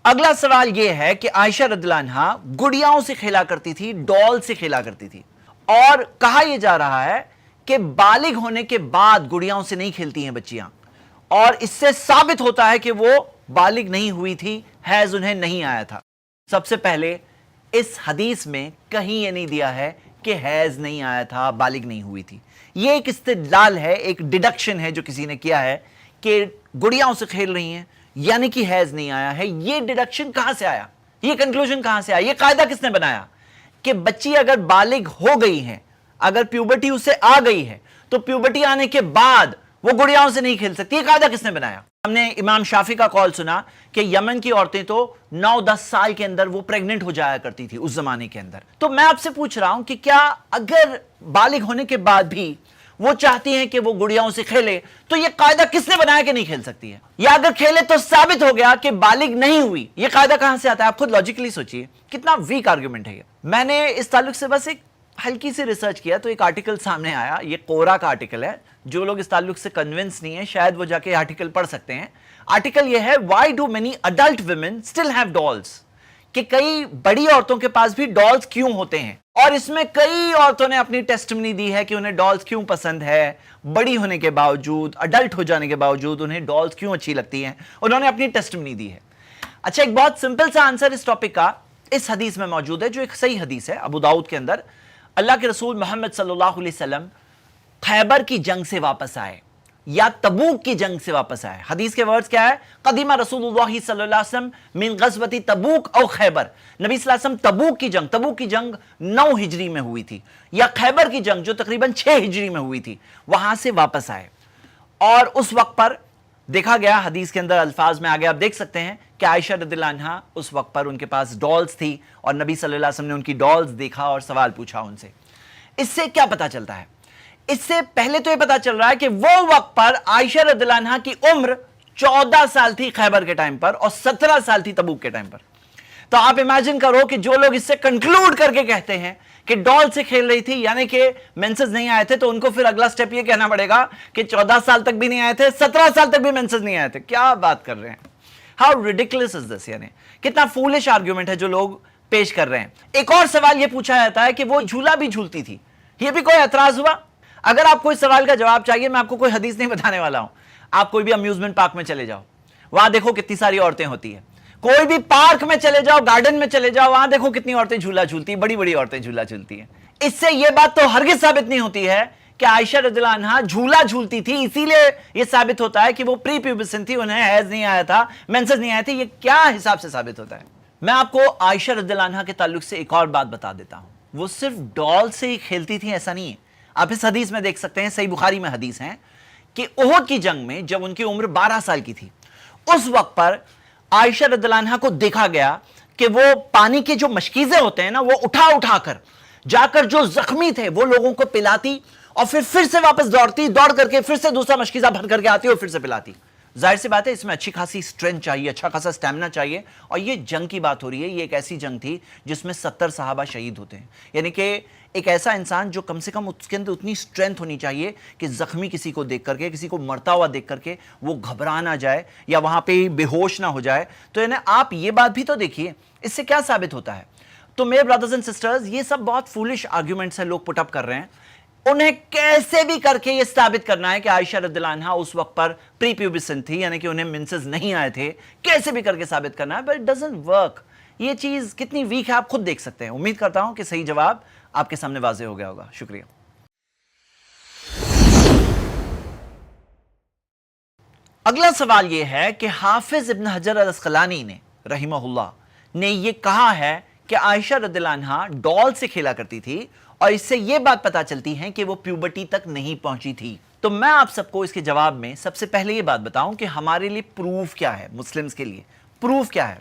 اگلا سوال یہ ہے کہ عائشہ رضی اللہ عنہا گڑیاؤں سے کھیلا کرتی تھی، ڈال سے کھیلا کرتی تھی، اور کہا یہ جا رہا ہے کہ بالغ ہونے کے بعد گڑیاؤں سے نہیں کھیلتی ہیں بچیاں، اور اس سے ثابت ہوتا ہے کہ وہ بالغ نہیں ہوئی تھی، حیض انہیں نہیں آیا تھا۔ سب سے پہلے اس حدیث میں کہیں یہ نہیں دیا ہے کہ حیض نہیں آیا تھا، بالغ نہیں ہوئی تھی۔ یہ ایک استدلال ہے، ایک ڈیڈکشن ہے جو کسی نے کیا ہے کہ گڑیاؤں سے کھیل رہی ہیں یعنی کہ حیض نہیں آیا ہے۔ یہ ڈیڈکشن کہاں سے آیا؟ یہ کنکلوژن کہاں سے آیا؟ یہ قاعدہ کس نے بنایا کہ بچی اگر بالغ ہو گئی ہے، اگر پیوبرٹی اسے آ گئی ہے تو پیوبرٹی آنے کے بعد وہ گڑیاؤں سے نہیں کھیل سکتی؟ یہ قاعدہ کس نے بنایا؟ ہم نے امام شافعی کا قول سنا کہ یمن کی عورتیں تو 9-10 سال کے اندر وہ پریگننٹ ہو جایا کرتی تھی اس زمانے کے اندر۔ تو میں آپ سے پوچھ رہا ہوں کہ کیا اگر بالغ ہونے کے بعد بھی وہ چاہتی ہیں کہ وہ گڑیاؤں سے کھیلے تو یہ قاعدہ کس نے بنایا کہ نہیں کھیل سکتی ہے؟ یا اگر کھیلے تو ثابت ہو گیا کہ بالغ نہیں ہوئی، یہ قاعدہ کہاں سے آتا ہے؟ آپ خود لاجیکلی سوچئے کتنا ویک آرگومنٹ ہے یہ۔ میں نے اس تعلق سے بس ایک ہلکی سی ریسرچ کیا تو ایک آرٹیکل سامنے آیا، یہ قورا کا آرٹیکل ہے۔ جو لوگ اس تعلق سے کنونس نہیں ہیں شاید وہ جا کے آرٹیکل پڑھ سکتے ہیں۔ آرٹیکل یہ ہے Why do many adult women still have dolls؟ کہ کئی بڑی عورتوں کے پاس بھی ڈالز کیوں ہوتے ہیں، اور اس میں کئی عورتوں نے اپنی ٹیسٹمنی دی ہے کہ انہیں ڈالز کیوں پسند ہے، بڑی ہونے کے باوجود، اڈلٹ ہو جانے کے باوجود انہیں ڈالز کیوں اچھی لگتی ہیں، انہوں نے اپنی ٹیسٹمنی دی ہے۔ اچھا، ایک بہت سمپل سا آنسر اس ٹاپک کا اس حدیث میں موجود ہے جو ایک صحیح حدیث ہے ابو داؤد کے اندر۔ اللہ کے رسول محمد صلی اللہ علیہ وسلم خیبر کی جنگ سے واپس آئے یا تبوک کی جنگ سے واپس آئے۔ حدیث کے ورڈز کیا ہے؟ قدیم رسول اللہ صلی اللہ علیہ وسلم من غزوۃ تبوک او خیبر۔ نبی صلی اللہ علیہ وسلم تبوک کی جنگ 9 ہجری میں ہوئی تھی، یا خیبر کی جنگ جو تقریباً 6 ہجری میں ہوئی تھی، وہاں سے واپس آئے۔ اور اس وقت پر دیکھا گیا، حدیث کے اندر الفاظ میں آگے آپ دیکھ سکتے ہیں کہ عائشہ رضی اللہ عنہا اس وقت پر ان کے پاس ڈالز تھی، اور نبی صلی اللہ علیہ وسلم نے ان کی ڈالز دیکھا اور سوال پوچھا ان سے۔ اس سے کیا پتا چلتا ہے؟ اس سے پہلے تو یہ پتا چل رہا ہے کہ وہ وقت پر عائشہ رضی اللہ عنہا کی عمر 14 سال تھی خیبر کے ٹائم پر، اور 17 سال تھی تبوک کے ٹائم پر۔ تو آپ امیجن کرو کہ جو لوگ اس سے کنکلوڈ کر کے کہتے ہیں کہ ڈال سے کھیل رہی تھی یعنی کہ مینسز نہیں آئے تھے، تو ان کو پھر اگلا سٹیپ یہ کہنا پڑے گا کہ 14 سال تک بھی نہیں آئے تھے، 17 سال تک بھی مینسز نہیں آئے تھے۔ کیا بات کر رہے ہیں؟ ہاؤ ریڈیکولس از دس، یعنی کتنا فولش آرگیومنٹ ہے جو لوگ پیش کر رہے ہیں۔ ایک اور سوال یہ پوچھا جاتا ہے کہ وہ جھولا بھی جھولتی تھی، یہ بھی کوئی اعتراض ہوا؟ اگر آپ کو اس سوال کا جواب چاہیے، میں آپ کو کوئی حدیث نہیں بتانے والا ہوں، آپ کوئی بھی امیوزمنٹ پارک میں چلے جاؤ، وہاں دیکھو کتنی ساری عورتیں ہوتی ہیں۔ کوئی بھی پارک میں چلے جاؤ، گارڈن میں چلے جاؤ، وہاں دیکھو کتنی عورتیں جھولا جھولتی ہیں، بڑی بڑی عورتیں جھولا جھولتی ہیں۔ اس سے یہ بات تو ہرگز ثابت نہیں ہوتی ہے کہ عائشہ رضی اللہ عنہا جھولا جھولتی تھی، اسی لیے یہ ثابت ہوتا ہے کہ وہ پری پیوبسن تھی، انہیں حیض نہیں آیا تھا، مینسز نہیں آئے تھے۔ یہ کیا حساب سے ثابت ہوتا ہے؟ میں آپ کو عائشہ رضی اللہ عنہا کے تعلق سے ایک اور بات بتا دیتا ہوں، وہ صرف ڈال سے ہی کھیلتی تھی ایسا نہیں ہے۔ آپ اس حدیث میں دیکھ سکتے ہیں، صحیح بخاری میں حدیث ہے کہ احد کی جنگ میں جب ان کی عمر 12 سال کی تھی، اس وقت پر عائشہ رضی اللہ عنہا کو دیکھا گیا کہ وہ پانی کے جو مشکیزیں ہوتے ہیں نا، وہ اٹھا اٹھا کر جا کر جو زخمی تھے وہ لوگوں کو پلاتی، اور پھر سے واپس دوڑ کر کے پھر سے دوسرا مشکیزہ بھر کر کے آتی اور پھر سے پلاتی۔ ظاہر سی بات ہے اس میں اچھی خاصی اسٹرینتھ چاہیے، اچھا خاصا اسٹیمنا چاہیے، اور یہ جنگ کی بات ہو رہی ہے، یہ ایک ایسی جنگ تھی جس میں 70 صحابہ شہید ہوتے ہیں، یعنی کہ ایک ایسا انسان جو کم سے کم اس کے اندر اتنی اسٹرینتھ ہونی چاہیے کہ زخمی کسی کو دیکھ کر کے، کسی کو مرتا ہوا دیکھ کر کے وہ گھبرا نہ جائے یا وہاں پہ بے ہوش نہ ہو جائے۔ تو یعنی آپ یہ بات بھی تو دیکھیے، اس سے کیا ثابت ہوتا ہے؟ تو میرے برادرز اینڈ سسٹرز، یہ سب بہت فولش آرگیومنٹس ہیں لوگ پٹ اپ کر رہے ہیں، انہیں کیسے بھی کر کے یہ ثابت کرنا ہے کہ عائشہ رضی اللہ عنہا اس وقت پر پری پیوبسن تھی، یعنی کہ انہیں منسز نہیں آئے تھے، کیسے بھی کر کے ثابت کرنا ہے، بٹ ڈزنٹ ورک۔ یہ چیز کتنی ویک ہے آپ خود دیکھ سکتے ہیں۔ امید کرتا ہوں کہ صحیح جواب آپ کے سامنے واضح ہو گیا ہوگا۔ شکریہ۔ اگلا سوال یہ ہے کہ حافظ ابن حجر العسقلانی نے رحمہ اللہ نے یہ کہا ہے کہ عائشہ رضی اللہ عنہا ڈال سے کھیلا کرتی تھی، اور اس سے یہ بات پتا چلتی ہے کہ وہ پیوبرٹی تک نہیں پہنچی تھی۔ تو میں آپ سب کو اس کے جواب میں سب سے پہلے یہ بات بتاؤں کہ ہمارے لیے پروف کیا ہے، مسلمز کے لیے پروف کیا ہے؟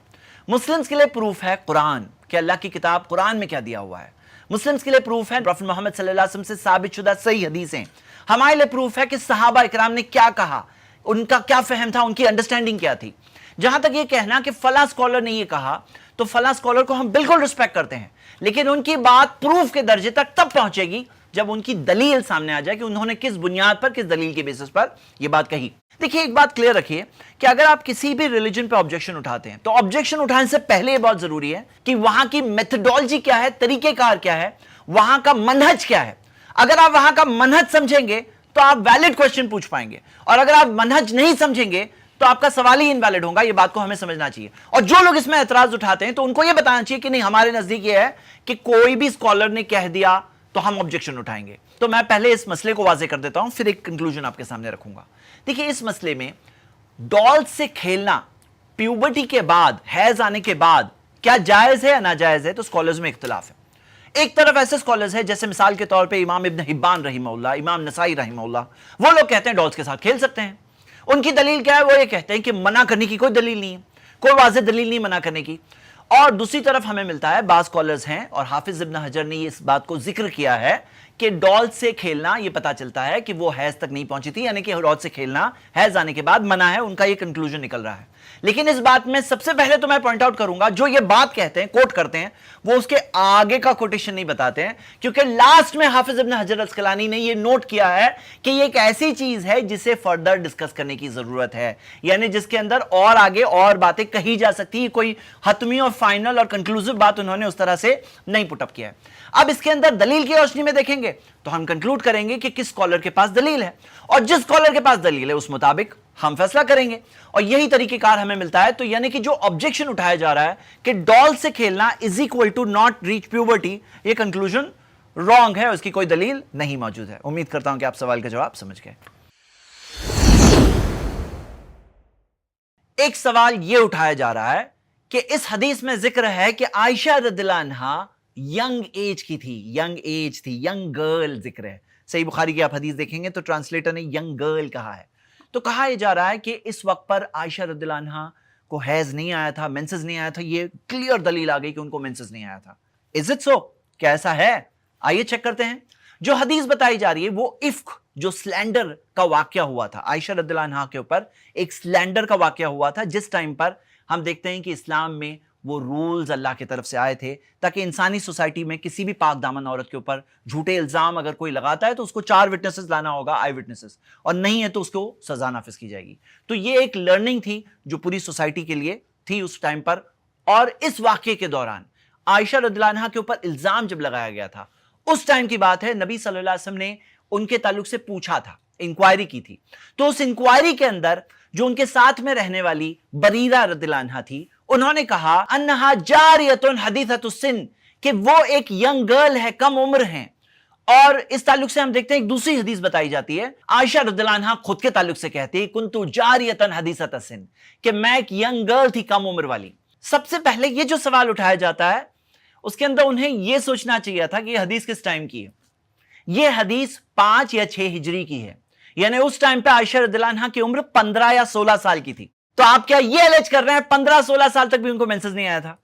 مسلمز کے لیے پروف ہے قرآن، کہ اللہ کی کتاب قرآن میں کیا دیا ہوا ہے۔ مسلمز کے لیے پروف ہے پروفٹ محمد صلی اللہ علیہ وسلم سے ثابت شدہ صحیح حدیثیں۔ ہمارے لیے پروف ہے کہ صحابہ اکرام نے کیا کہا، ان کا کیا فہم تھا، ان کی انڈرسٹینڈنگ کیا تھی۔ جہاں تک یہ کہنا کہ فلاں اسکالر نے یہ کہا، تو فلاں اسکالر کو ہم بالکل رسپیکٹ کرتے ہیں، لیکن ان کی بات پروف کے درجے تک تب پہنچے گی جب ان کی دلیل سامنے آ جائے کہ انہوں نے کس بنیاد پر، کس دلیل کے بیسس پر یہ بات کہی. دیکھیے ایک بات کلیئر رکھیے کہ اگر آپ کسی بھی ریلیجن پہ آبجیکشن اٹھاتے ہیں تو آبجیکشن اٹھانے سے پہلے یہ بہت ضروری ہے کہ وہاں کی میتھڈولوجی کیا ہے، طریقہ کار کیا ہے، وہاں کا منہج کیا ہے. اگر آپ وہاں کا منہج سمجھیں گے تو آپ ویلڈ کوسچن پوچھ پائیں گے، اور اگر آپ منہج نہیں سمجھیں گے تو آپ کا سوال ہی انویلڈ ہوگا. یہ بات کو ہمیں سمجھنا چاہیے. اور جو لوگ اس میں اعتراض اٹھاتے ہیں تو ان کو یہ بتانا چاہیے کہ نہیں، ہمارے نزدیک یہ ہے کہ کوئی بھی اسکالر نے کہہ دیا تو ہم آبجیکشن اٹھائیں گے. تو میں پہلے اس مسئلے کو واضح کر دیتا ہوں، پھر ایک کنکلوژن آپ کے سامنے رکھوں گا. دیکھیے اس مسئلے میں ڈال سے کھیلنا پیوبرٹی کے بعد، حیض آنے کے بعد کیا جائز ہے یا ناجائز ہے، تو اسکالرز میں اختلاف ہے. ایک طرف ایسے اسکالرز ہیں جیسے مثال کے طور پہ امام ابن حبان رحمہ اللہ، امام نسائی رحمہ اللہ، وہ لوگ کہتے ہیں ڈالز کے ساتھ کھیل سکتے ہیں. ان کی دلیل کیا ہے؟ وہ یہ کہتے ہیں کہ منع کرنے کی کوئی دلیل نہیں ہے، کوئی واضح دلیل نہیں منع کرنے کی. اور دوسری طرف ہمیں ملتا ہے بعض اسکالرز ہیں، اور حافظ ابن حجر نے اس بات کو ذکر کیا ہے کہ ڈال سے کھیلنا، یہ پتا چلتا ہے کہ وہ حیض تک نہیں پہنچی تھی، یعنی کہ ڈال سے کھیلنا حیض آنے کے بعد منع ہے. ان کا یہ کنکلوژن نکل رہا ہے. لیکن اس بات میں سب سے پہلے تو میں پوائنٹ آؤٹ کروں گا، جو یہ بات کہتے ہیں، کوٹ کرتے ہیں، وہ اس کے آگے کا کوٹیشن نہیں بتاتے ہیں، کیونکہ لاسٹ میں حافظ ابن حجر الاسقلانی نے یہ نوٹ کیا ہے کہ یہ ایک ایسی چیز ہے جسے فردر ڈسکس کرنے کی ضرورت ہے، یعنی جس کے اندر اور آگے اور باتیں کہی جا سکتی ہیں. کوئی حتمی اور فائنل اور کنکلوزیو بات انہوں نے اس طرح سے نہیں پٹ اپ کیا ہے. اب اس کے اندر دلیل کی روشنی میں دیکھیں گے تو ہم کنکلوڈ کریں گے کہ کس اسکالر کے پاس دلیل ہے، اور جس اسکالر کے پاس دلیل ہے اس مطابق ہم فیصلہ کریں گے. اور یہی طریقہ کار ہمیں ملتا ہے. تو یعنی کہ جو آبجیکشن اٹھایا جا رہا ہے کہ ڈال سے کھیلنا is equal to not reach puberty, یہ کنکلوژن رانگ ہے، اس کی کوئی دلیل نہیں موجود ہے. امید کرتا ہوں کہ آپ سوال کا جواب سمجھ گئے. ایک سوال یہ اٹھایا جا رہا ہے کہ اس حدیث میں ذکر ہے کہ عائشہ رضی اللہ عنہا ینگ ایج کی تھی، ینگ گرل ذکر ہے. صحیح بخاری کی آپ حدیث دیکھیں گے تو ٹرانسلیٹر نے ینگ گرل کہا ہے. تو کہا یہ جا رہا ہے کہ اس وقت پر عائشہ رضی اللہ عنہا کو حیض نہیں آیا تھا، مینسز نہیں آیا تھا. یہ کلیئر دلیل آ گئی کہ ان کو مینسز نہیں آیا تھا. Is it so? کیا ایسا ہے؟ آئیے چیک کرتے ہیں. جو حدیث بتائی جا رہی ہے وہ افک، جو سلینڈر کا واقعہ ہوا تھا عائشہ رضی اللہ عنہا کے اوپر، ایک سلینڈر کا واقعہ ہوا تھا، جس ٹائم پر ہم دیکھتے ہیں کہ اسلام میں وہ رولز اللہ کی طرف سے آئے تھے تاکہ انسانی سوسائٹی میں کسی بھی پاک دامن عورت کے اوپر جھوٹے الزام اگر کوئی لگاتا ہے تو اس کو 4 وٹنسز لانا ہوگا، آئی وٹنسز، اور نہیں ہے تو اس کو سزا نافذ کی جائے گی. تو یہ ایک لرننگ تھی جو پوری سوسائٹی کے لیے تھی اس ٹائم پر. اور اس واقعے کے دوران عائشہ رضی اللہ عنہا کے اوپر الزام جب لگایا گیا تھا، اس ٹائم کی بات ہے، نبی صلی اللہ علیہ وسلم نے ان کے تعلق سے پوچھا تھا، انکوائری کی تھی. تو اس انکوائری کے اندر جو ان کے ساتھ میں رہنے والی بریرہ رضی اللہ عنہا تھی، انہوں نے کہا انہا جاریۃ حدیثۃ السن، کہ وہ ایک ینگ گرل ہے، کم عمر ہیں. اور اس تعلق سے ہم دیکھتے ہیں ایک دوسری حدیث بتائی جاتی ہے، عائشہ رضی اللہ عنہا خود کے تعلق سے کہتی ہے کنتو جاریۃ حدیثۃ السن، کہ میں ایک ینگ گرل تھی، کم عمر والی. سب سے پہلے یہ جو سوال اٹھایا جاتا ہے اس کے اندر انہیں یہ سوچنا چاہیے تھا کہ یہ حدیث کس ٹائم کی ہے. یہ حدیث 5 یا 6 ہجری کی ہے، یعنی اس ٹائم پہ عائشہ رضی اللہ عنہا کی عمر 15 یا 16 سال کی تھی. تو آپ کیا یہ الج کر رہے ہیں 15-16 سال تک بھی ان کو مینسز نہیں آیا تھا؟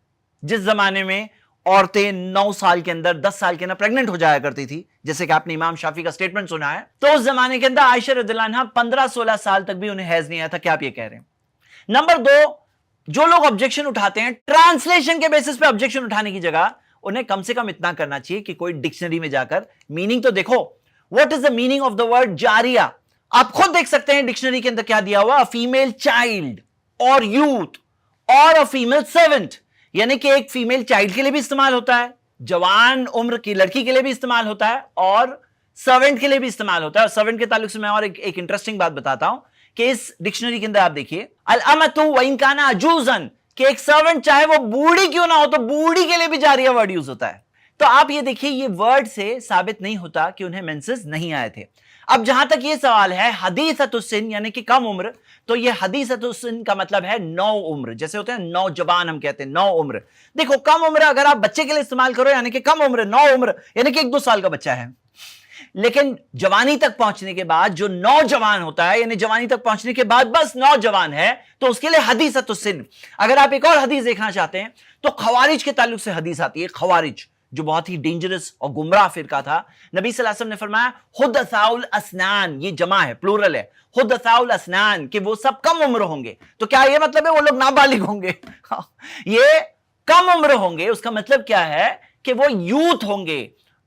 جس زمانے میں عورتیں 9 سال کے اندر، 10 سال کے اندر پریگننٹ ہو جایا کرتی تھی، جیسے کہ آپ نے امام شافعی کا سٹیٹمنٹ سنا ہے، تو اس زمانے کے اندر عائشہ رضی اللہ عنہا 15-16 سال تک بھی انہیں حیض نہیں آیا تھا. کیا آپ یہ کہہ رہے ہیں؟ نمبر 2، جو لوگ آبجیکشن اٹھاتے ہیں ٹرانسلیشن کے بیسس پہ آبجیکشن اٹھانے کی جگہ انہیں کم سے کم اتنا کرنا چاہیے کہ کوئی ڈکشنری میں جا کر میننگ تو دیکھو. What is the meaning of the word جاریہ؟ آپ خود دیکھ سکتے ہیں ڈکشنری کے اندر کیا دیا ہوا، فیمیل چائلڈ اور یوتھ اور فیمیل سرونٹ، یعنی کہ ایک فیمیل چائلڈ کے لیے بھی استعمال ہوتا ہے، جوان عمر کی لڑکی کے لیے بھی استعمال ہوتا ہے، اور سرونٹ کے لیے بھی استعمال ہوتا ہے. اور سرونٹ کے تعلق سے میں اور ایک انٹرسٹنگ بات بتاتا ہوں کہ اس ڈکشنری کے اندر آپ دیکھیے الامۃ وان کان عجوزا، کہ ایک سرونٹ چاہے وہ بوڑھی کیوں نہ ہو تو بوڑھی کے لیے بھی جاریہ ورڈ یوز ہوتا ہے. تو آپ یہ دیکھیے یہ ورڈ سے ثابت نہیں ہوتا کہ انہیں مینسز نہیں آئے تھے. اب جہاں تک یہ سوال ہے حدیثۃ السن یعنی کہ کم عمر، تو یہ حدیثۃ السن کا مطلب ہے نو عمر، جیسے ہوتے ہیں نوجوان ہم کہتے ہیں نو عمر. دیکھو کم عمر اگر آپ بچے کے لیے استعمال کرو یعنی کہ کم عمر، نو عمر یعنی کہ 1-2 سال کا بچہ ہے. لیکن جوانی تک پہنچنے کے بعد جو نوجوان ہوتا ہے، یعنی جوانی تک پہنچنے کے بعد بس نوجوان ہے، تو اس کے لیے حدیثۃ السن. اگر آپ ایک اور حدیث دیکھنا چاہتے ہیں تو خوارج کے تعلق سے حدیث آتی ہے. خوارج جو بہت ہی ڈینجرس اور گمراہ فرقہ تھا، نبی صلی اللہ علیہ وسلم نے فرمایا حدثاء الاسنان، یہ جمع ہے، پلورل ہے، حدثاء الاسنان، کہ وہ سب کم عمر ہوں گے. تو کیا یہ مطلب ہے وہ لوگ نابالغ ہوں گے؟ یہ کم عمر ہوں گے، اس کا مطلب کیا ہے کہ وہ یوتھ ہوں گے،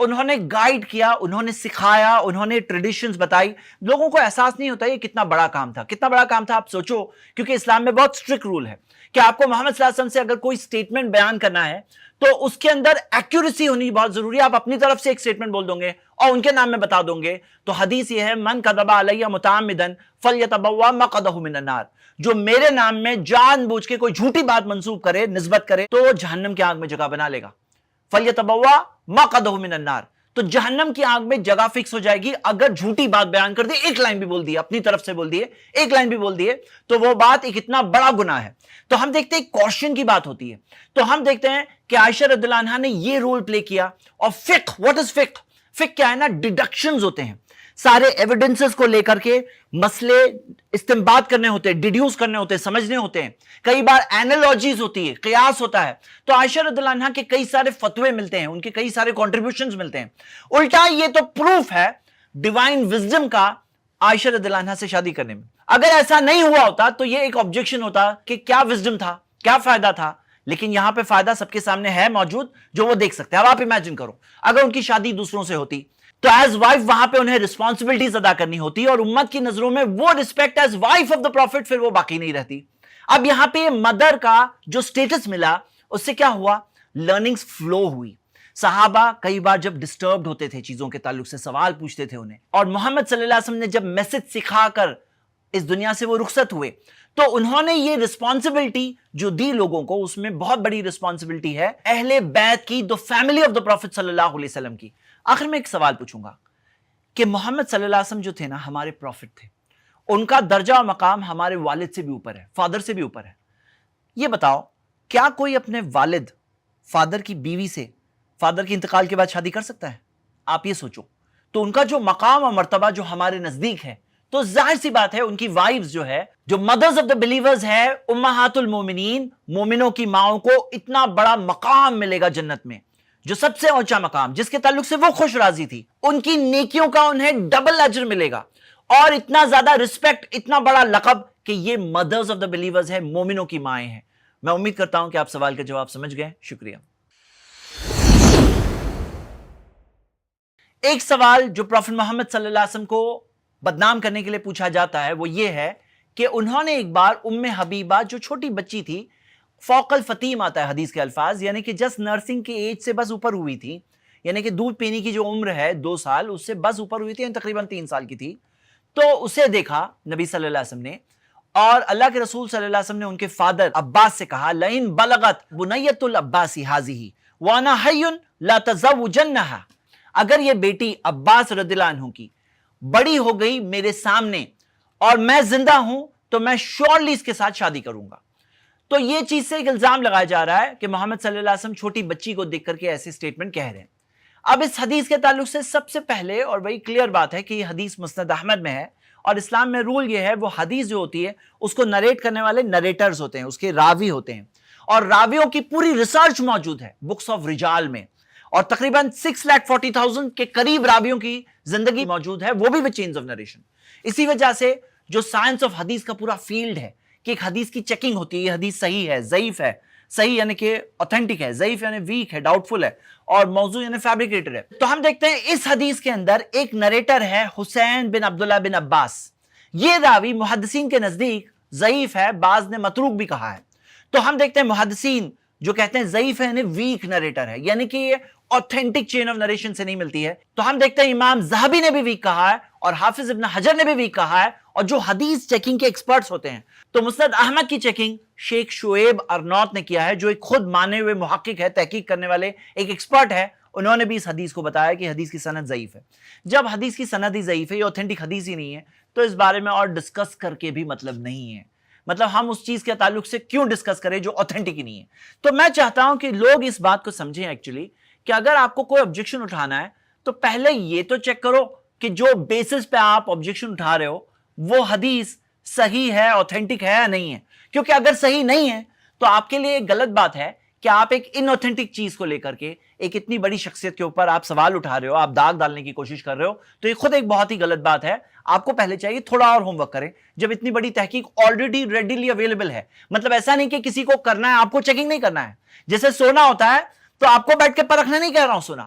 انہوں نے گائیڈ کیا, انہوں نے سکھایا, انہوں نے ٹریڈیشنز بتائی. لوگوں کو احساس نہیں ہوتا یہ کتنا بڑا کام تھا. کتنا بڑا کام تھا آپ سوچو, کیونکہ اسلام میں بہت اسٹرکٹ رول ہے کہ آپ کو محمد صلی اللہ علیہ وسلم سے اگر کوئی سٹیٹمنٹ بیان کرنا ہے تو اس کے اندر ایکیوریسی ہونی بہت ضروری ہے. آپ اپنی طرف سے ایک سٹیٹمنٹ بول دوں گے اور ان کے نام میں بتا دوں گے. تو حدیث یہ ہے, من کذب علی متعمدا فلیتبوأ مقعدہ من النار, جو میرے نام میں جان بوجھ کے کوئی جھوٹی بات منسوب کرے, نسبت کرے, تو جہنم کی آگ میں جگہ بنا لے گا. فلیتبوأ مقعدہ من النار, تو جہنم کی آگ میں جگہ فکس ہو جائے گی اگر جھوٹی بات بیان کر دی, ایک لائن بھی بول دی, اپنی طرف سے بول دیے, ایک لائن بھی بول دیے, تو وہ بات ایک اتنا بڑا گناہ ہے. تو ہم دیکھتے ہیں کوشن کی بات ہوتی ہے, تو ہم دیکھتے ہیں کہ عائشہ رضی اللہ عنہا نے یہ رول پلے کیا. اور فقہ, واٹ از فقہ؟ فقہ کیا ہے نا, ڈیڈکشنز ہوتے ہیں, سارے ایویڈنسز کو لے کر کے مسئلے استنباط کرنے ہوتے ہیں, ڈیڈیوس کرنے ہوتے ہیں, سمجھنے ہوتے ہیں. کئی بار اینالوجیز ہوتی ہے, قیاس ہوتا ہے. تو عائشہ رضی اللہ عنہا کے کئی سارے فتوے ملتے ہیں, ان کے کئی سارے کنٹریبیوشنز ملتے ہیں. الٹا یہ تو پروف ہے ڈیوائن وزڈم کا عائشہ رضی اللہ عنہا سے شادی کرنے میں. اگر ایسا نہیں ہوا ہوتا تو یہ ایک آبجیکشن ہوتا کہ کیا وزڈم تھا, کیا فائدہ تھا. لیکن یہاں پہ فائدہ سب کے سامنے ہے موجود, جو وہ دیکھ سکتے ہیں. اب آپ امیجن کرو اگر ان کی شادی دوسروں سے ہوتی تو ایز وائف وہاں پہ انہیں رسپانسبلٹیز ادا کرنی ہوتی, اور امت کی نظروں میں وہ respect as wife of the prophet پھر وہ باقی نہیں رہتی. اب یہاں پہ مدر کا جو سٹیٹس ملا, اس سے کیا ہوا, لرننگز فلو ہوئی. صحابہ کئی بار جب ڈسٹربڈ ہوتے تھے چیزوں کے تعلق سے, سوال پوچھتے تھے انہیں, اور محمد صلی اللہ علیہ وسلم نے جب میسج سکھا کر اس دنیا سے وہ رخصت ہوئے, تو انہوں نے یہ رسپانسبلٹی جو دی لوگوں کو, اس میں بہت بڑی رسپانسبلٹی ہے اہل بیت کی, دو فیملی آف دا پروفٹ صلی اللہ علیہ وسلم کی. آخر میں ایک سوال پوچھوں گا کہ محمد صلی اللہ علیہ وسلم جو تھے نا, ہمارے پروفٹ تھے, ان کا درجہ و مقام ہمارے والد سے بھی اوپر ہے, فادر سے بھی اوپر ہے. یہ بتاؤ کیا کوئی اپنے والد, فادر کی بیوی سے فادر کے انتقال کے بعد شادی کر سکتا ہے؟ آپ یہ سوچو. تو ان کا جو مقام اور مرتبہ جو ہمارے نزدیک ہے, تو ظاہر سی بات ہے ان کی وائفز جو ہے, جو مدرز آف دا بلیورز ہے, امہات المومنین, مومنوں کی ماؤں کو اتنا بڑا مقام ملے گا جنت میں, جو سب سے اونچا مقام, جس کے تعلق سے وہ خوش راضی تھی. ان کی نیکیوں کا انہیں ڈبل اجر ملے گا, اور اتنا زیادہ رسپیکٹ, اتنا بڑا لقب کہ یہ مدرز آف دا بلیورز ہے, مومنوں کی مائیں ہیں. میں امید کرتا ہوں کہ آپ سوال کا جواب سمجھ گئے. شکریہ. ایک سوال جو پروفٹ محمد صلی اللہ علیہ وسلم کو بدنام کرنے کے لیے پوچھا جاتا ہے, وہ یہ ہے کہ انہوں نے ایک بار ام حبیبہ, جو چھوٹی بچی تھی, فوق الفتیم آتا ہے حدیث کے الفاظ, یعنی کہ جسٹ نرسنگ کی ایج سے بس اوپر ہوئی تھی, یعنی کہ دودھ پینے کی جو عمر ہے 2 سال, اس سے بس اوپر ہوئی تھی, یعنی تقریباً 3 سال کی تھی. تو اسے دیکھا نبی صلی اللہ علیہ وسلم نے, اور اللہ کے رسول صلی اللہ علیہ وسلم نے ان کے فادر عباس سے کہا, لئن بلغت بنیت العباس ھذہ وانا حی لا تزوجنھا, اگر یہ بیٹی عباس رضی اللہ عنہ کی بڑی ہو گئی میرے سامنے اور میں زندہ ہوں, تو میں شیورلی اس کے ساتھ شادی کروں گا. تو یہ چیز سے ایک الزام لگایا جا رہا ہے کہ محمد صلی اللہ علیہ وسلم چھوٹی بچی کو دیکھ کر کے ایسے سٹیٹمنٹ کہہ رہے ہیں. اب اس حدیث کے تعلق سے سب سے پہلے اور بڑی کلیئر بات ہے کہ یہ حدیث مسند احمد میں ہے, اور اسلام میں رول یہ ہے, وہ حدیث جو ہوتی ہے اس کو نریٹ کرنے والے نریٹرز ہوتے ہیں, اس کے راوی ہوتے ہیں, اور راویوں کی پوری ریسرچ موجود ہے بکس آف رجال میں, اور تقریباً 6,40,000 کے قریب راویوں کی زندگی موجود ہے, وہ بھی with chains of narration. اسی وجہ سے جو سائنس آف حدیث کا پورا فیلڈ ہے کہ ایک حدیث کی چیکنگ ہوتی ہے, یہ حدیث صحیح ہے, ضعیف ہے, صحیح یعنی کہ اوتھینٹک ہے, ضعیف یعنی ویک ہے, ڈاؤٹ فل ہے, اور موضوع یعنی فیبریکیٹڈ ہے. تو ہم دیکھتے ہیں اس حدیث کے اندر ایک نریٹر ہے حسین بن عبداللہ بن عباس. یہ راوی محدثین کے نزدیک ضعیف ہے, بعض نے متروک بھی کہا ہے. تو ہم دیکھتے ہیں محدثین جو کہتے ہیں ضعیف ہے یعنی ویک نریٹر ہے, یعنی کہ یہ اوتھینٹک چین آف نریشن سے نہیں ملتی ہے. تو ہم دیکھتے ہیں امام ذہبی نے بھی ویک کہا ہے, اور حافظ ابن حجر نے بھی ویک کہا ہے, اور جو حدیث چیکنگ کے ایکسپرٹس ہوتے ہیں, تو مسند احمد کی چیکنگ شیخ شعیب ارناؤت نے کیا ہے, جو ایک خود مانے ہوئے محقق ہے, تحقیق کرنے والے ایک ایکسپرٹ ہے. انہوں نے بھی اس حدیث کو بتایا کہ حدیث کی سند ضعیف ہے. جب حدیث کی سند ہی ضعیف ہے, یہ اوتھینٹک حدیث ہی نہیں ہے, تو اس بارے میں اور ڈسکس کر کے بھی مطلب نہیں ہے. مطلب ہم اس چیز کے تعلق سے کیوں ڈسکس کریں جو اوتھینٹک ہی نہیں ہے. تو میں چاہتا ہوں کہ لوگ اس بات کو سمجھیں ایکچولی کہ اگر آپ کو کوئی آبجیکشن اٹھانا ہے تو پہلے یہ تو چیک کرو کہ جو بیسس پہ آپ آبجیکشن اٹھا رہے ہو وہ حدیث صحیح ہے, اوتھینٹک ہے یا نہیں ہے. کیونکہ اگر صحیح نہیں ہے تو آپ کے لیے ایک غلط بات ہے کہ آپ ایک ان اوتھینٹک چیز کو لے کر کے ایک اتنی بڑی شخصیت کے اوپر آپ سوال اٹھا رہے ہو, آپ داغ ڈالنے کی کوشش کر رہے ہو, تو یہ خود ایک بہت ہی غلط بات ہے. آپ کو پہلے چاہیے تھوڑا اور ہوم ورک کریں, جب اتنی بڑی تحقیق آلریڈی ریڈیلی اویلیبل ہے. مطلب ایسا نہیں کہ کسی کو کرنا ہے, آپ کو چیکنگ نہیں کرنا ہے. جیسے سونا ہوتا ہے تو آپ کو بیٹھ کے پرکھنا نہیں کہہ رہا ہوں,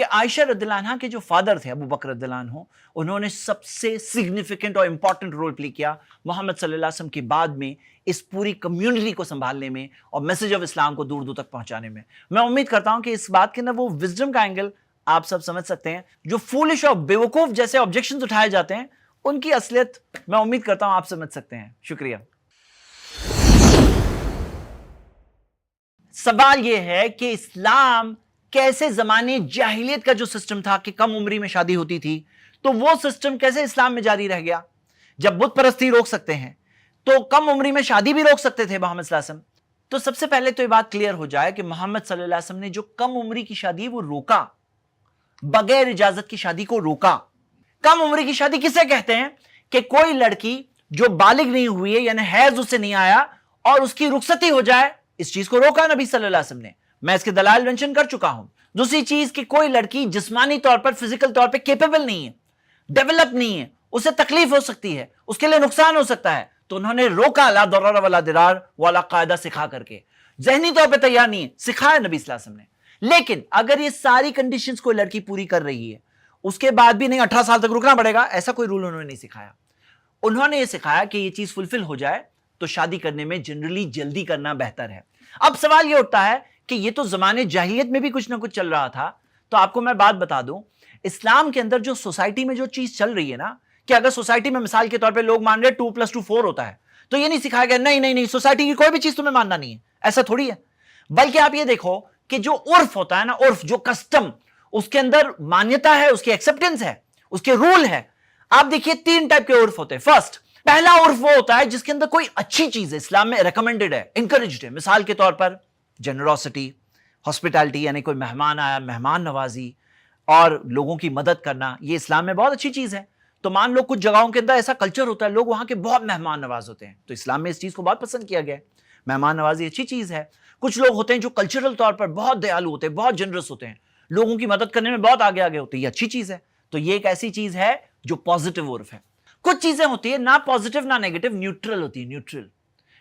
کہ عائشہ رضی اللہ عنہا کے جو فادر تھے ابو بکر رضی اللہ عنہ، انہوں نے سب سے سگنیفیکنٹ اور امپورٹنٹ رول پلے کیا محمد صلی اللہ علیہ وسلم کے بعد میں اس پوری کمیونٹی کو سنبھالنے میں اور میسج آف اسلام کو دور دور تک پہنچانے میں۔ میں امید کرتا ہوں کہ اس بات کے اندر وہ وزڈم کا اینگل آپ سب سمجھ سکتے ہیں، جو فولش اور بیوقوف جیسے آبجیکشنز اٹھائے جاتے ہیں ان کی اصلیت میں امید کرتا ہوں آپ سمجھ سکتے ہیں۔ شکریہ۔ سوال یہ ہے کہ اسلام کیسے زمانے جاہلیت کا جو سسٹم تھا کہ کم عمری میں شادی ہوتی تھی، تو وہ سسٹم کیسے اسلام میں جاری رہ گیا؟ جب بت پرستی روک سکتے ہیں تو کم عمری میں شادی بھی روک سکتے تھے محمد صلی اللہ علیہ وسلم۔ تو سب سے پہلے تو یہ بات کلیئر ہو جائے کہ محمد صلی اللہ علیہ وسلم نے جو کم عمری کی شادی وہ روکا، بغیر اجازت کی شادی کو روکا۔ کم عمری کی شادی کسے کہتے ہیں؟ کہ کوئی لڑکی جو بالغ نہیں ہوئی ہے، یعنی حیض اسے نہیں آیا اور اس کی رخصتی ہو جائے، اس چیز کو روکا نبی صلی اللہ علیہ وسلم نے۔ میں اس کے دلائل مینشن کر چکا ہوں۔ دوسری چیز کہ کوئی لڑکی جسمانی طور پر، فزیکل طور پہ کیپیبل نہیں ہے، ڈیولپ نہیں ہے، اسے تکلیف ہو سکتی ہے، اس کے لیے نقصان ہو سکتا ہے، تو انہوں نے روکا لا ضرر ولا ضرار والا قاعدہ سکھا کر کے۔ ذہنی طور پہ تیار نہیں ہے، سکھایا نبی صلی اللہ علیہ وسلم نے۔ لیکن اگر یہ ساری کنڈیشنز کوئی لڑکی پوری کر رہی ہے، اس کے بعد بھی نہیں 18 سال تک رکنا پڑے گا، ایسا کوئی رول انہوں نے نہیں سکھایا۔ انہوں نے یہ سکھایا کہ یہ چیز فلفل ہو جائے تو شادی کرنے میں جنرلی جلدی کرنا بہتر ہے۔ اب سوال یہ اٹھتا ہے کہ یہ تو زمانے جاہلیت میں بھی کچھ نہ کچھ چل رہا تھا، تو آپ کو میں بات بتا دوں، اسلام کے اندر جو سوسائٹی میں جو چیز چل رہی ہے نا، کہ اگر سوسائٹی میں مثال کے طور پہ لوگ مان رہے 2+2 4 ہوتا ہے، تو یہ نہیں سکھایا گیا نہیں سوسائٹی کی کوئی بھی چیز تمہیں ماننا نہیں ہے، ایسا تھوڑی ہے۔ بلکہ آپ یہ دیکھو کہ جو عرف ہوتا ہے نا، عرف جو کسٹم، اس کے اندر مانیتا ہے، اس کی ایکسپٹنس ہے، اس کے رول ہے۔ آپ دیکھیے 3 ٹائپ کے عرف ہوتے ہیں۔ فرسٹ، پہلا عرف وہ ہوتا ہے جس کے اندر کوئی اچھی چیز ہے، اسلام میں ریکمینڈڈ ہے، انکریجڈ ہے۔ مثال کے طور پر جنروسٹی، ہاسپٹالٹی، یعنی کوئی مہمان آیا، مہمان نوازی اور لوگوں کی مدد کرنا، یہ اسلام میں بہت اچھی چیز ہے۔ تو مان لو کچھ جگہوں کے اندر ایسا کلچر ہوتا ہے، لوگ وہاں کے بہت مہمان نواز ہوتے ہیں، تو اسلام میں اس چیز کو بہت پسند کیا گیا ہے۔ مہمان نوازی اچھی چیز ہے۔ کچھ لوگ ہوتے ہیں جو کلچرل طور پر بہت دیالو ہوتے ہیں، بہت جنرس ہوتے ہیں، لوگوں کی مدد کرنے میں بہت آگے ہوتے ہیں، یہ اچھی چیز ہے۔ تو یہ ایک ایسی چیز ہے جو پازیٹیو عرف ہے۔ کچھ چیزیں ہوتی ہیں نہ پازیٹیو نہ نیگیٹو، نیوٹرل ہوتی ہے، نیوٹرل۔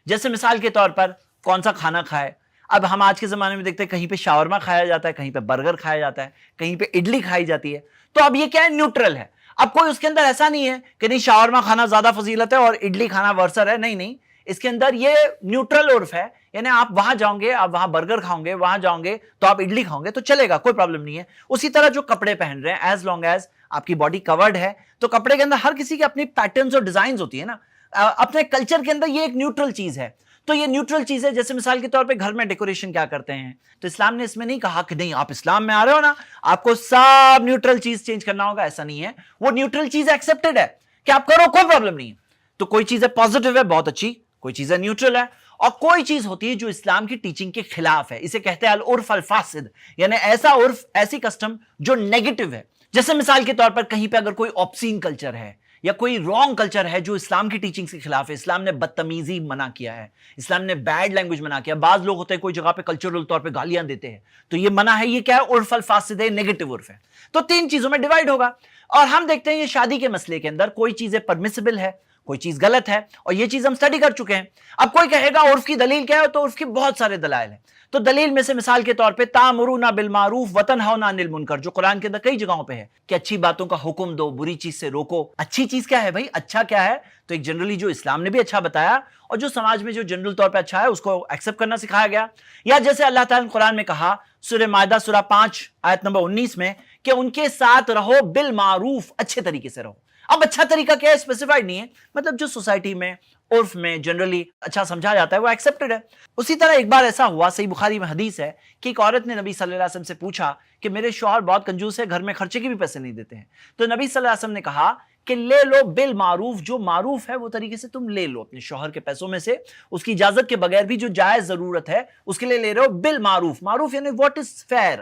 جیسے مثال کے طور پر کون سا کھانا کھائے۔ اب ہم آج کے زمانے میں دیکھتے ہیں کہیں پہ شاورما کھایا جاتا ہے، کہیں پہ برگر کھایا جاتا ہے، کہیں پہ اڈلی کھائی جاتی ہے، تو اب یہ کیا ہے؟ نیوٹرل ہے۔ اب کوئی اس کے اندر ایسا نہیں ہے کہ نہیں شاورما کھانا زیادہ فضیلت ہے اور اڈلی کھانا ورثر ہے، نہیں، اس کے اندر یہ نیوٹرل عرف ہے، یعنی آپ وہاں جاؤں گے، آپ وہاں برگر کھاؤں گے، وہاں جاؤں گے تو آپ اڈلی کھاؤں گے تو چلے گا، کوئی پرابلم نہیں ہے۔ اسی طرح جو کپڑے پہن رہے ہیں، ایز لانگ ایز آپ کی باڈی کورڈ ہے، تو کپڑے کے اندر ہر کسی کے اپنی پیٹرنز اور ڈیزائنز ہوتی ہے نا، اپنے کلچر کے اندر یہ ایک نیوٹرل چیز ہے۔ تو یہ نیوٹرل چیز ہے۔ جیسے مثال کے طور پہ گھر میں ڈیکوریشن کیا کرتے ہیں، تو اسلام نے اس میں نہیں کہا کہ نہیں آپ اسلام میں آ رہے ہو نا آپ کو سب نیوٹرل چیز چینج کرنا ہوگا، ایسا نہیں ہے۔ وہ نیوٹرل چیز ایکسپٹڈ ہے کہ آپ کرو، کوئی پرابلم نہیں ہے۔ تو کوئی چیز ہے پازیٹیو ہے، بہت اچھی، کوئی چیز ہے نیوٹرل ہے، اور کوئی چیز ہوتی ہے جو اسلام کی ٹیچنگ کے خلاف ہے، اسے کہتے ہیں العرف الفاسد، یعنی ایسا عرف، ایسی کسٹم جو نیگیٹو ہے۔ جیسے مثال کے طور پر کہیں پہ اگر کوئی آبسین کلچر ہے یا کوئی رانگ کلچر ہے جو اسلام کی ٹیچنگ کے خلاف ہے، اسلام نے بدتمیزی منع کیا ہے، اسلام نے بیڈ لینگویج منع کیا۔ بعض لوگ ہوتے ہیں کوئی جگہ پہ کلچرل طور پہ گالیاں دیتے ہیں، تو یہ منع ہے، یہ کیا ہے؟ عرف الفاسد ہے، نیگیٹو عرف ہے۔ تو 3 چیزوں میں ڈیوائڈ ہوگا، اور ہم دیکھتے ہیں یہ شادی کے مسئلے کے اندر کوئی چیزیں پرمیسیبل ہے، کوئی چیز غلط ہے، اور یہ چیز ہم اسٹڈی کر چکے ہیں۔ اب کوئی کہے گا عرف کی دلیل کیا ہے، تو عرف کی بہت سارے دلائل ہیں۔ تو دلیل میں سے مثال کے طور پہ تامرون بالمعروف وتنہون عن المنکر، جو قرآن کے اندر کئی جگہوں پہ ہے کہ اچھی باتوں کا حکم دو، بری چیز سے روکو۔ اچھی چیز کیا ہے بھائی؟ اچھا کیا ہے؟ تو ایک جنرلی جو اسلام نے بھی اچھا بتایا اور جو سماج میں جو جنرل طور پہ اچھا ہے اس کو ایکسپٹ کرنا سکھایا گیا۔ یا جیسے اللہ تعالیٰ نے قرآن میں کہا سورہ مائدہ سورہ 5 آیت نمبر 19 میں کہ ان کے ساتھ رہو بالمعروف، اچھے طریقے سے رہو۔ اب اچھا طریقہ کیا ہے اسپیسیفائڈ نہیں ہے، مطلب جو سوسائٹی میں عرف میں جنرلی اچھا سمجھا جاتا ہے وہ ایکسپٹڈ ہے۔ اسی طرح ایک بار ایسا ہوا، صحیح بخاری میں حدیث ہے کہ ایک عورت نے نبی صلی اللہ علیہ وسلم سے پوچھا کہ میرے شوہر بہت کنجوس ہے، گھر میں خرچے کے بھی پیسے نہیں دیتے ہیں، تو نبی صلی اللہ علیہ وسلم نے کہا کہ لے لو بالمعروف، جو معروف ہے وہ طریقے سے تم لے لو اپنے شوہر کے پیسوں میں سے، اس کی اجازت کے بغیر بھی جو جائز ضرورت ہے اس کے لیے لے رہے ہو بالمعروف۔ معروف یعنی واٹ از فیئر۔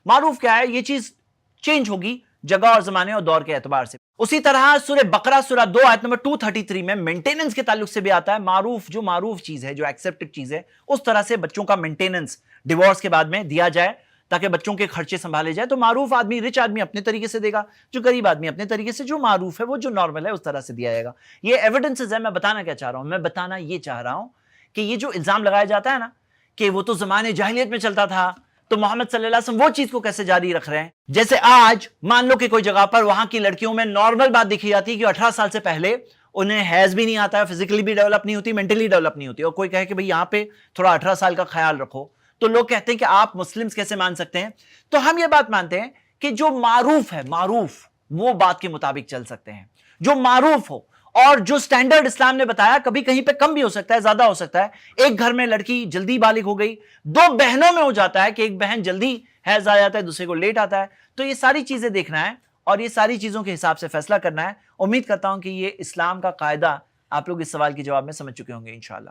معروف کیا ہے؟ یہ چیز چینج ہوگی جگہ اور زمانے اور دور کے اعتبار سے۔ اسی طرح سورہ بقرہ سورہ 2 آیت نمبر 233 میں مینٹیننس کے تعلق سے بھی آتا ہے، معروف جو معروف چیز ہے، جو ایکسپٹڈ چیز ہے، اس طرح سے بچوں کا مینٹیننس ڈیورس کے بعد میں دیا جائے تاکہ بچوں کے خرچے سنبھالے جائے۔ تو معروف آدمی، رچ آدمی اپنے طریقے سے دے گا، جو غریب آدمی اپنے طریقے سے، جو معروف ہے وہ جو نارمل ہے اس طرح سے دیا جائے گا۔ یہ ایویڈنسز ہے۔ میں بتانا کیا چاہ رہا ہوں؟ میں بتانا یہ چاہ رہا ہوں کہ یہ جو الزام لگایا جاتا ہے نا کہ وہ تو زمانے جاہلیت میں چلتا تھا، تو محمد صلی اللہ علیہ وسلم وہ چیز کو کیسے جاری رکھ رہے ہیں؟ جیسے آج مان لو کہ کوئی جگہ پر وہاں کی لڑکیوں میں نارمل بات دیکھی جاتی ہے کہ 18 سال سے پہلے انہیں حیض بھی نہیں آتا ہے، فزیکلی بھی ڈیولپ نہیں ہوتی، مینٹلی ڈیولپ نہیں ہوتی، اور کوئی کہے کہ بھئی یہاں پہ تھوڑا 18 سال کا خیال رکھو، تو لوگ کہتے ہیں کہ آپ مسلمز کیسے مان سکتے ہیں؟ تو ہم یہ بات مانتے ہیں کہ جو معروف ہے، معروف وہ بات کے مطابق چل سکتے ہیں، جو معروف ہو، اور جو سٹینڈرڈ اسلام نے بتایا کبھی کہیں پہ کم بھی ہو سکتا ہے، زیادہ ہو سکتا ہے۔ ایک گھر میں لڑکی جلدی بالغ ہو گئی، 2 بہنوں میں ہو جاتا ہے کہ ایک بہن جلدی حیض آ جاتا ہے، دوسرے کو لیٹ آتا ہے، تو یہ ساری چیزیں دیکھنا ہے اور یہ ساری چیزوں کے حساب سے فیصلہ کرنا ہے۔ امید کرتا ہوں کہ یہ اسلام کا قاعدہ آپ لوگ اس سوال کے جواب میں سمجھ چکے ہوں گے انشاءاللہ۔